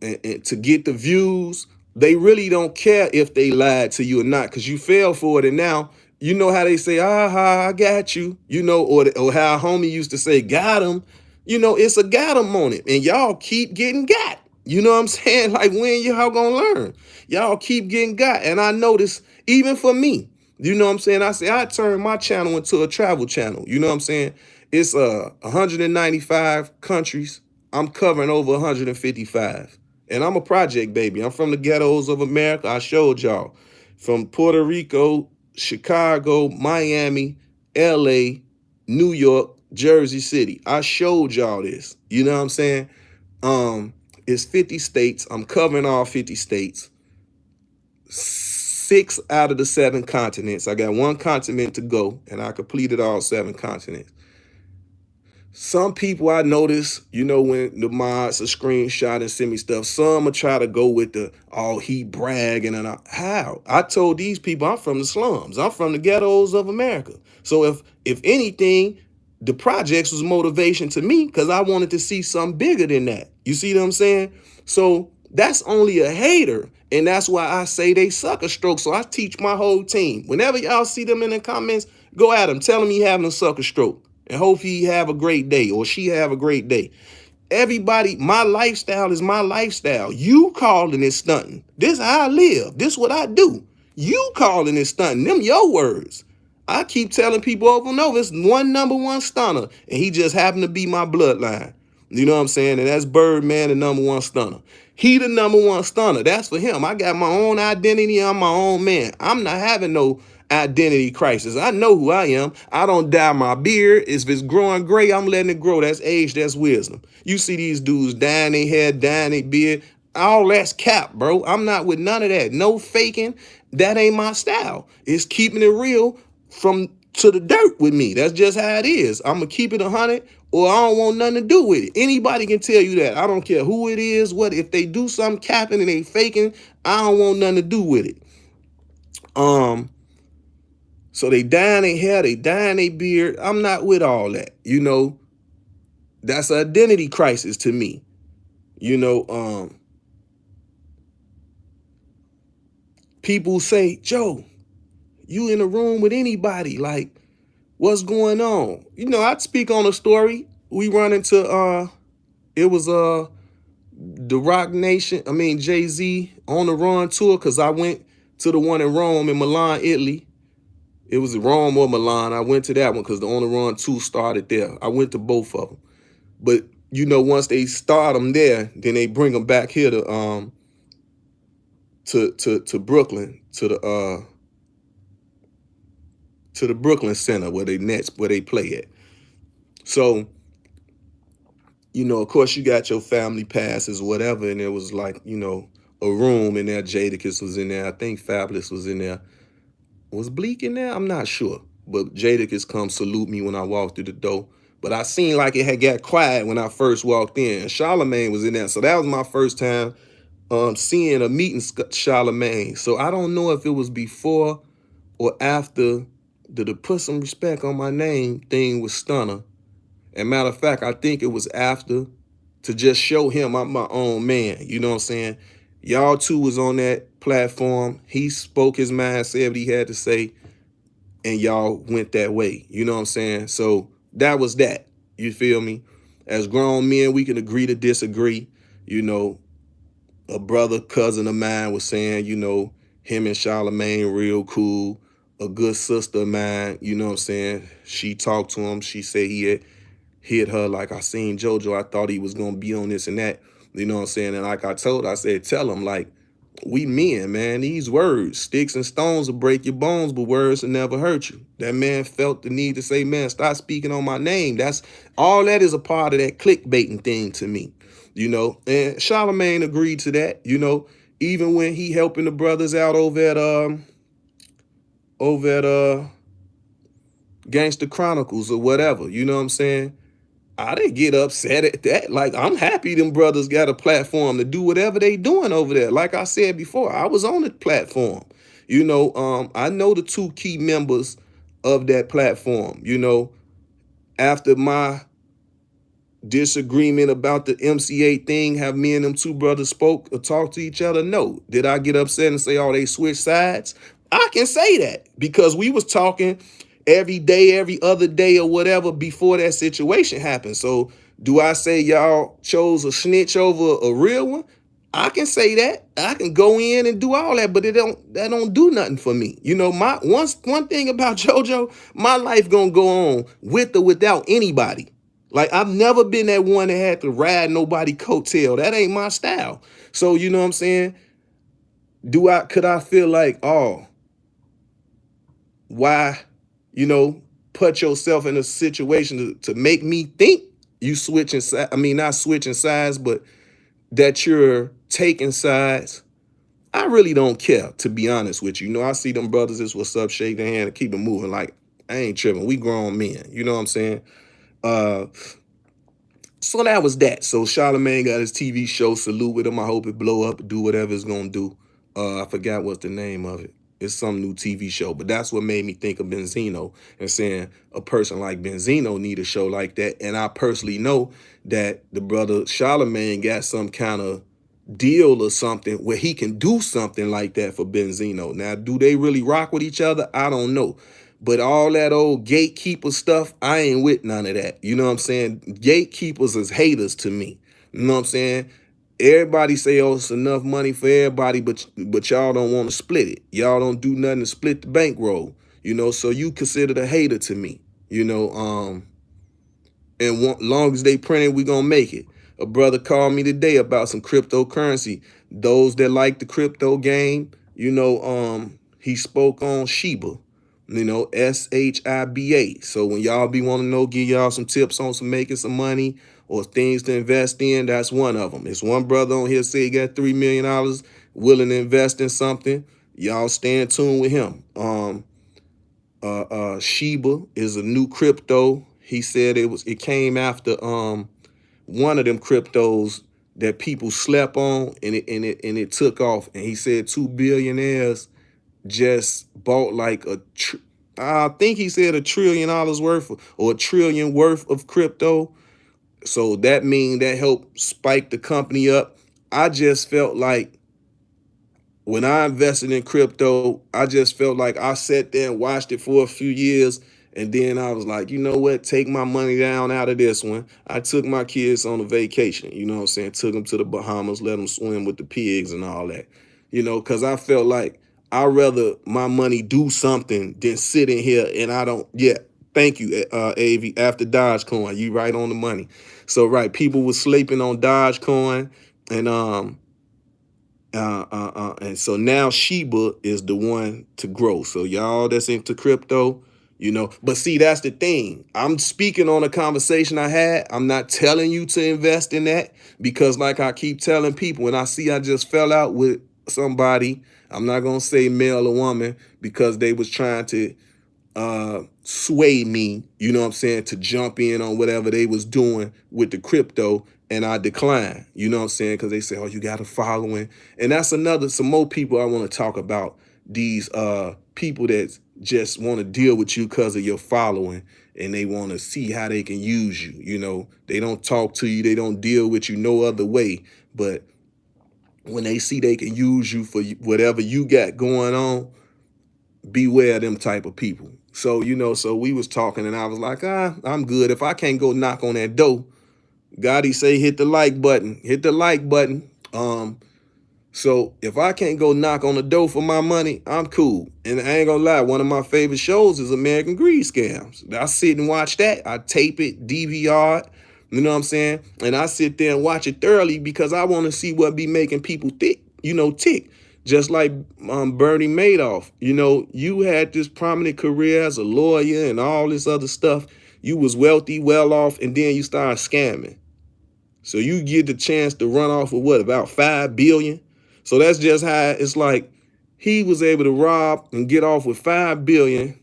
to get the views, they really don't care if they lied to you or not, because you fell for it. And now you know how they say, aha, I got you, or how homie used to say, got him. It's a got him on it, and y'all keep getting got. You know what I'm saying? Like, when y'all gonna learn? Y'all keep getting got. And I notice, even for me, you know what I'm saying? I turned my channel into a travel channel. You know what I'm saying? It's 195 countries. I'm covering over 155. And I'm a project baby. I'm from the ghettos of America. I showed y'all. From Puerto Rico, Chicago, Miami, LA, New York, Jersey City. I showed y'all this. You know what I'm saying? It's 50 states. I'm covering all 50 states. 6 out of the 7 continents. I got 1 continent to go, and I completed all 7 continents. Some people I notice, when the mods are screenshot and send me stuff, some will try to go with he bragging. And how? I told these people I'm from the slums. I'm from the ghettos of America. So if anything, the projects was motivation to me, because I wanted to see something bigger than that. You see what I'm saying? So that's only a hater. And that's why I say they suck a stroke. So I teach my whole team. Whenever y'all see them in the comments, go at them. Tell them he having a sucker stroke. And hope he have a great day, or she have a great day. Everybody, my lifestyle is my lifestyle. You calling it stunting. This how I live. This what I do. You calling it stunting. Them your words. I keep telling people over and over, it's #1 stunner. And he just happened to be my bloodline. You know what I'm saying? And that's Birdman, the #1 stunner. He the #1 stunner. That's for him. I got my own identity. I'm my own man. I'm not having no identity crisis. I know who I am. I don't dye my beard. If it's growing gray, I'm letting it grow. That's age, that's wisdom. You see these dudes dyeing their hair, dyeing their beard. All that's cap, bro. I'm not with none of that. No faking. That ain't my style. It's keeping it real from to the dirt with me. That's just how it is. I'm going to keep it 100, or I don't want nothing to do with it. Anybody can tell you that. I don't care who it is, what. If they do something capping and they faking, I don't want nothing to do with it. So they dyeing their hair, they dyeing their beard. I'm not with all that. That's an identity crisis to me. People say, Joe, you in a room with anybody, like, what's going on? I'd speak on a story. We run into, it was the Rock Nation, Jay-Z on the Run tour, because I went to the one in Rome, in Milan, Italy. It was Rome or Milan. I went to that one because the On the Run 2 started there. I went to both of them. But, once they start them there, then they bring them back here to Brooklyn, to the Brooklyn Center where they play at. So, of course, you got your family passes, whatever, and it was like, a room in there. Jadakiss was in there. I think Fabulous was in there. Was Bleak in there? I'm not sure. But Jadakiss come salute me when I walked through the door. But I seen like it had got quiet when I first walked in. And Charlemagne was in there. So that was my first time seeing or meeting Charlemagne. So I don't know if it was before or after the Put Some Respect on My Name thing with Stunner. And matter of fact, I think it was after, to just show him I'm my own man. You know what I'm saying? Y'all two was on that platform. He spoke his mind, said what he had to say, and y'all went that way. You know what I'm saying? So that was that. You feel me? As grown men, we can agree to disagree. A brother, cousin of mine was saying, him and Charlemagne real cool. A good sister of mine, you know what I'm saying? She talked to him. She said he had hit her like, I seen JoJo. I thought he was going to be on this and that. You know what I'm saying? And like I told her, I said, tell him, like, we men, man. These words, sticks and stones will break your bones, but words will never hurt you. That man felt the need to say, man, stop speaking on my name. That's all that is a part of that clickbaiting thing to me, And Charlemagne agreed to that, even when he helping the brothers out over at Gangster Chronicles or whatever, you know what I'm saying? I didn't get upset at that. Like, I'm happy them brothers got a platform to do whatever they doing over there. Like I said before, I was on the platform. I know the 2 key members of that platform. You know, after my disagreement about the MCA thing, have me and them two brothers spoke or talked to each other? No. Did I get upset and say, oh, they switched sides? I can say that because we was talking every day, every other day or whatever before that situation happened. So do I say y'all chose a snitch over a real one? I can say that. I can go in and do all that, but that don't do nothing for me. You know, my one thing about JoJo, my life gonna go on with or without anybody. Like, I've never been that one that had to ride nobody coattail. That ain't my style. So, you know what I'm saying? Could I feel like, oh, why, you know, put yourself in a situation to make me think you switching sides? I mean, not switching sides, but that you're taking sides. I really don't care, to be honest with you. You know, I see them brothers, it's what's up, shake their hand and keep it moving. Like, I ain't tripping. We grown men. You know what I'm saying? So that was that. So Charlamagne got his TV show. Salute with him. I hope it blow up, do whatever it's gonna do. I forgot what's the name of it. It's some new TV show, but that's what made me think of Benzino and saying a person like Benzino need a show like that. And I personally know that the brother Charlamagne got some kind of deal or something where he can do something like that for Benzino. Now, do they really rock with each other? I don't know. But all that old gatekeeper stuff, I ain't with none of that. You know what I'm saying? Gatekeepers is haters to me. You know what I'm saying? Everybody say, oh, it's enough money for everybody, but y'all don't want to split it. Y'all don't do nothing to split the bankroll. You know, so you considered a hater to me. You know, and long as they print it, we gonna make it. A brother called me today about some cryptocurrency. Those that like the crypto game, you know, he spoke on Shiba. You know, SHIBA. So when y'all be wanting to know, give y'all some tips on some making some money or things to invest in, that's one of them. It's one brother on here say he got $3 million willing to invest in something. Y'all stay in tune with him. Shiba is a new crypto. He said it came after one of them cryptos that people slept on and it took off. And he said 2 billionaires just bought like I think he said $1 trillion worth or $1 trillion worth of crypto. So that means that helped spike the company up. I just felt like when I invested in crypto, I just felt like I sat there and watched it for a few years. And then I was like, you know what? Take my money down out of this one. I took my kids on a vacation. You know what I'm saying? Took them to the Bahamas, let them swim with the pigs and all that. You know, because I felt like I'd rather my money do something than sit in here and I don't. Yeah, thank you, AV. After Dogecoin, you right on the money. So, right, people were sleeping on Dogecoin and so now Shiba is the one to grow. So y'all that's into crypto, you know, but see, that's the thing. I'm speaking on a conversation I had. I'm not telling you to invest in that because like I keep telling people, when I see I just fell out with somebody, I'm not going to say male or woman because they was trying to sway me, you know what I'm saying, to jump in on whatever they was doing with the crypto, and I decline, you know what I'm saying, because they say, oh, you got a following. And that's some more people I want to talk about, these people that just want to deal with you because of your following, and they want to see how they can use you. You know, they don't talk to you, they don't deal with you no other way, but when they see they can use you for whatever you got going on, beware them type of people. So, you know, so we was talking and I was like, I'm good. If I can't go knock on that door, Gotti say hit the like button. Hit the like button. So if I can't go knock on the door for my money, I'm cool. And I ain't gonna lie, one of my favorite shows is American Greed Scams. I sit and watch that. I tape it, DVR it, you know what I'm saying? And I sit there and watch it thoroughly because I want to see what be making people tick. Just like Bernie Madoff. You know, you had this prominent career as a lawyer and all this other stuff. You was wealthy, well off, and then you started scamming. So you get the chance to run off with what, about 5 billion? So that's just how it's like he was able to rob and get off with 5 billion.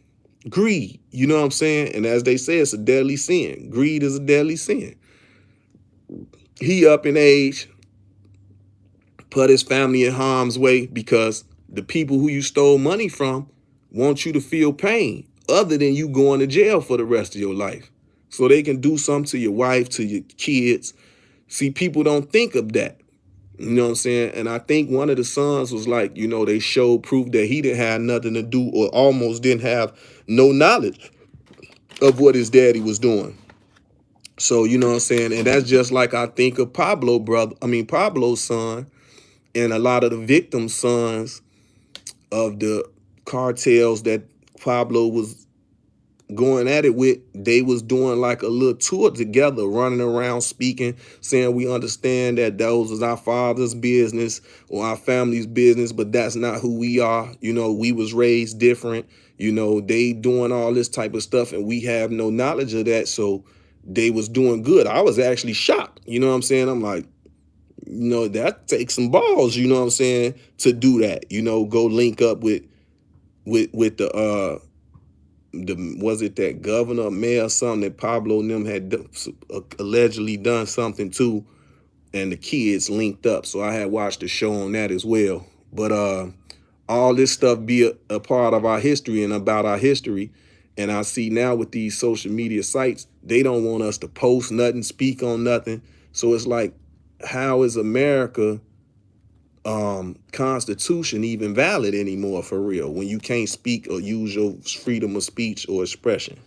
Greed, you know what I'm saying? And as they say, it's a deadly sin. Greed is a deadly sin. He up in age, put his family in harm's way because the people who you stole money from want you to feel pain. other than you going to jail for the rest of your life. So they can do something to your wife, to your kids. See, people don't think of that. You know what I'm saying? And I think one of the sons was like, you know, they showed proof that he didn't have nothing to do or almost didn't have no knowledge of what his daddy was doing. So, you know what I'm saying? And that's just like I think of Pablo's son and a lot of the victims' sons of the cartels that Pablo was going at it with. They was doing like a little tour together, running around speaking, saying we understand that those is our father's business or our family's business, but that's not who we are. You know, we was raised different. You know, they doing all this type of stuff and we have no knowledge of that. So they was doing good. I was actually shocked. You know what I'm saying? I'm like, you know, that takes some balls, you know what I'm saying, to do that. You know, go link up with the was it that governor or mayor or something that Pablo and them had allegedly done something to, and the kids linked up. So I had watched the show on that as well. But all this stuff be a part of our history and about our history. And I see now with these social media sites, they don't want us to post nothing, speak on nothing. So it's like, how is America Constitution even valid anymore for real when you can't speak or use your freedom of speech or expression?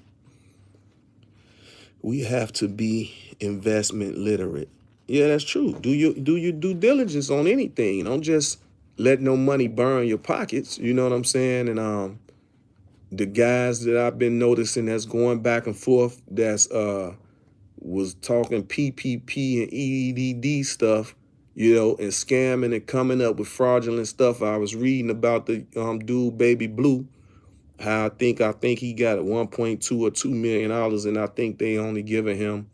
We have to be investment literate. Yeah, that's true. Do your due diligence on anything. Don't just let no money burn your pockets. You know what I'm saying? And the guys that I've been noticing that's going back and forth, that's was talking PPP and EDD stuff, you know, and scamming and coming up with fraudulent stuff. I was reading about the dude Baby Blue, how I think he got 1.2 or $2 million, and I think they only giving him,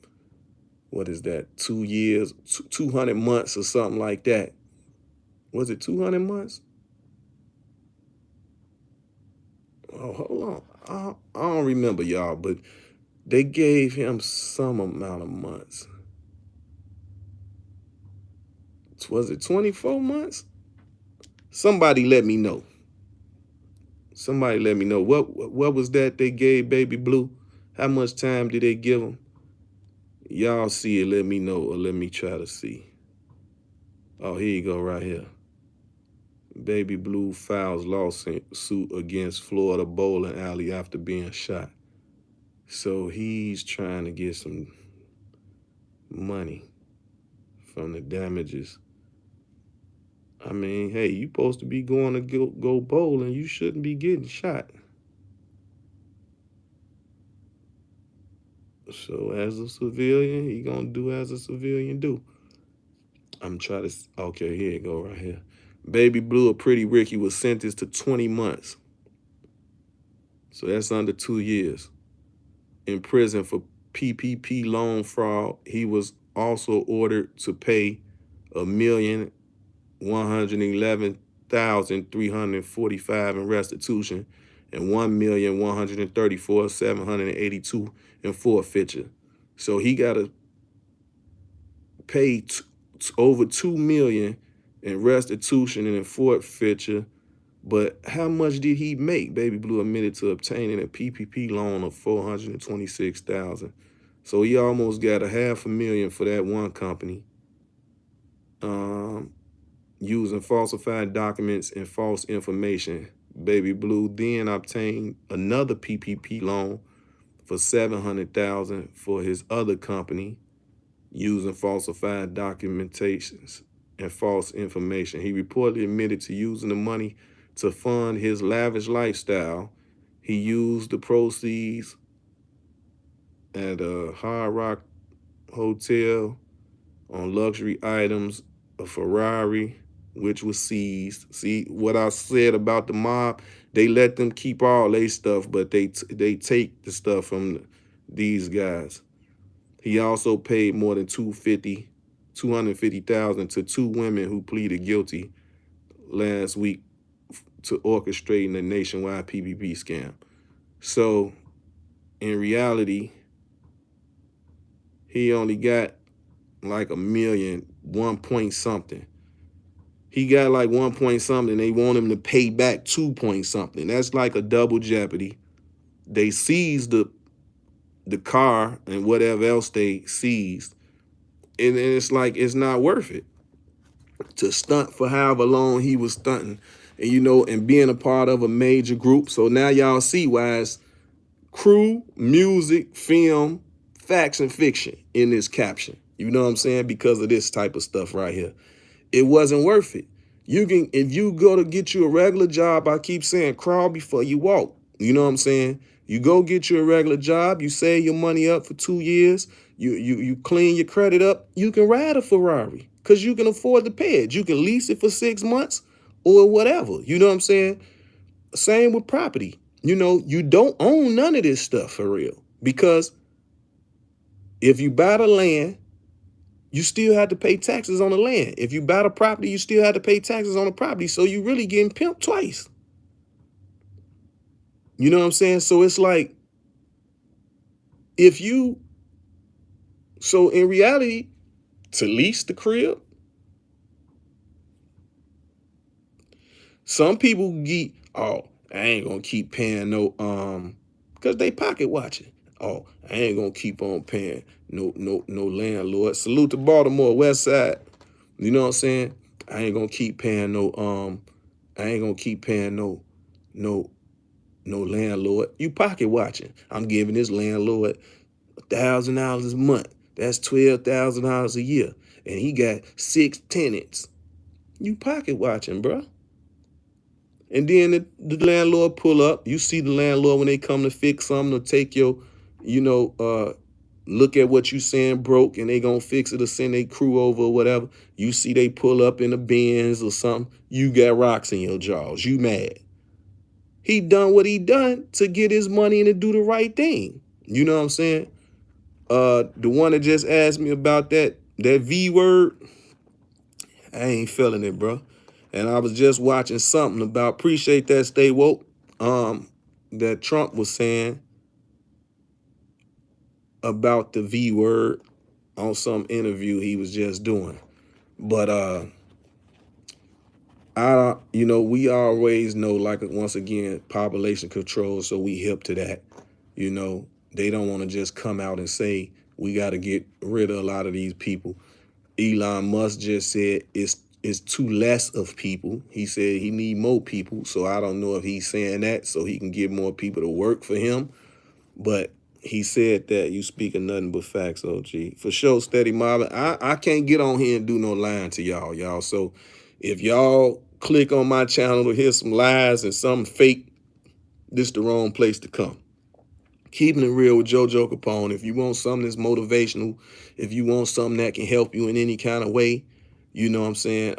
what is that, 2 years, 200 months or something like that. Was it 200 months? Oh, hold on. I don't remember, y'all, but they gave him some amount of months. Was it 24 months? Somebody let me know. Somebody let me know. What was that they gave Baby Blue? How much time did they give him? Y'all see it, let me know, or let me try to see. Oh, here you go, right here. Baby Blue files lawsuit against Florida bowling alley after being shot. So he's trying to get some money from the damages. I mean, hey, you supposed to be going to go bowling. You shouldn't be getting shot. So as a civilian, he gonna do as a civilian do. I'm trying to, okay, here you go right here. Baby Blue or Pretty Ricky was sentenced to 20 months. So that's under 2 years in prison for PPP loan fraud. He was also ordered to pay $1,111,345 in restitution and $1,134,782 in forfeiture. So he got to pay over $2 million in restitution and in forfeiture. But how much did he make? Baby Blue admitted to obtaining a PPP loan of $426,000. So he almost got $500,000 for that one company, using falsified documents and false information. Baby Blue then obtained another PPP loan for $700,000 for his other company, using falsified documentations and false information. He reportedly admitted to using the money to fund his lavish lifestyle. He used the proceeds at a Hard Rock hotel on luxury items, a Ferrari, which was seized. See what I said about the mob? They let them keep all their stuff, but they take the stuff from these guys. He also paid more than $250,000 to 2 women who pleaded guilty last week to orchestrating a nationwide PPP scam. So in reality, he only got like $1 million, 1 point something. He got like 1 point something. They want him to pay back 2 point something. That's like a double jeopardy. they seized the car and whatever else they seized. And it's like, it's not worth it to stunt for however long he was stunting, and and being a part of a major group. So now y'all see why it's crew, music, film, facts, and fiction in this caption. You know what I'm saying? Because of this type of stuff right here. It wasn't worth it. You can, if you go to get you a regular job, I keep saying crawl before you walk. You know what I'm saying? You go get you a regular job, you save your money up for 2 years, you clean your credit up, you can ride a Ferrari because you can afford to pay it. You can lease it for 6 months or whatever. You know what I'm saying? Same with property. You don't own none of this stuff for real, because if you buy the land, you still have to pay taxes on the land. If you buy the property, you still have to pay taxes on the property. So you really getting pimped twice. You know what I'm saying? So it's like, so in reality, to lease the crib, some people get, oh, I ain't gonna keep paying no, because they pocket watching. Oh, I ain't gonna keep on paying no landlord. Salute to Baltimore, West Side. You know what I'm saying? I ain't gonna keep paying no landlord. You pocket watching. I'm giving this landlord $1,000 a month. That's $12,000 a year. And he got 6 tenants. You pocket watching, bro. And then the landlord pull up. You see the landlord when they come to fix something or take your, look at what you saying broke, and they gonna fix it or send their crew over or whatever. You see they pull up in a Benz or something. You got rocks in your jaws. You mad. He done what he done to get his money and to do the right thing. You know what I'm saying? The one that just asked me about that V word, I ain't feeling it, bro. And I was just watching something about, appreciate that, stay woke, that Trump was saying about the V word on some interview he was just doing. But we always know, like, once again, population control, so we hip to that. They don't want to just come out and say we got to get rid of a lot of these people. Elon Musk just said it's too less of people. He said he need more people. So I don't know if he's saying that so he can get more people to work for him. But he said that. You speaking nothing but facts, OG. For sure, steady mobbing. I can't get on here and do no lying to y'all. So if y'all click on my channel to hear some lies and some fake, this the wrong place to come. Keeping it real with JoJo Capone. If you want something that's motivational, if you want something that can help you in any kind of way, you know what I'm saying,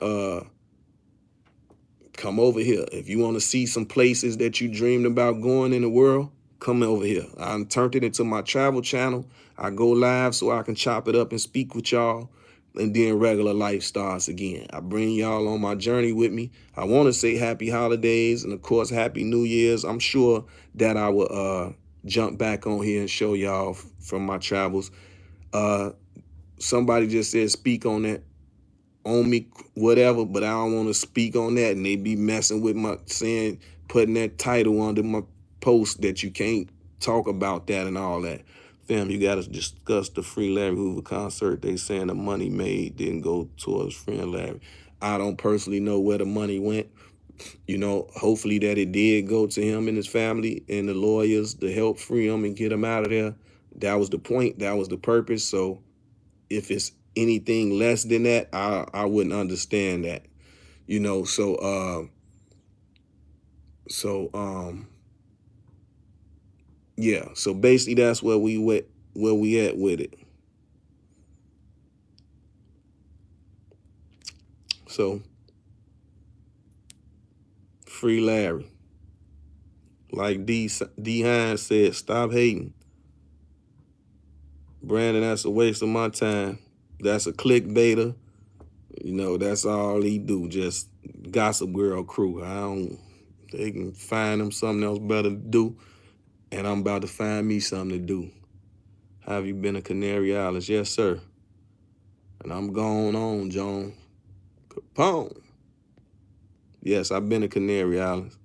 come over here. If you want to see some places that you dreamed about going in the world, come over here. I turned it into my travel channel. I go live so I can chop it up and speak with y'all. And then regular life starts again. I bring y'all on my journey with me. I want to say happy holidays and, of course, happy New Year's. I'm sure that I will jump back on here and show y'all from my travels. Somebody just said speak on that, on me, whatever, but I don't want to speak on that, and they be messing with my saying, putting that title under my post that you can't talk about that and all that. Fam, you got to discuss the Free Larry Hoover concert. They saying the money made didn't go towards friend Larry. I don't personally know where the money went. Hopefully that it did go to him and his family and the lawyers to help free him and get him out of there. That was the point. That was the purpose. So if it's anything less than that, I wouldn't understand that. Yeah. So basically that's where we at with it. So free Larry. Like D Hines said, stop hating. Brandon, that's a waste of my time. That's a clickbaiter. That's all he do. Just Gossip Girl crew. They can find them something else better to do. And I'm about to find me something to do. Have you been to Canary Islands? Yes, sir. And I'm going on, John Capone. Yes, I've been to Canary Islands.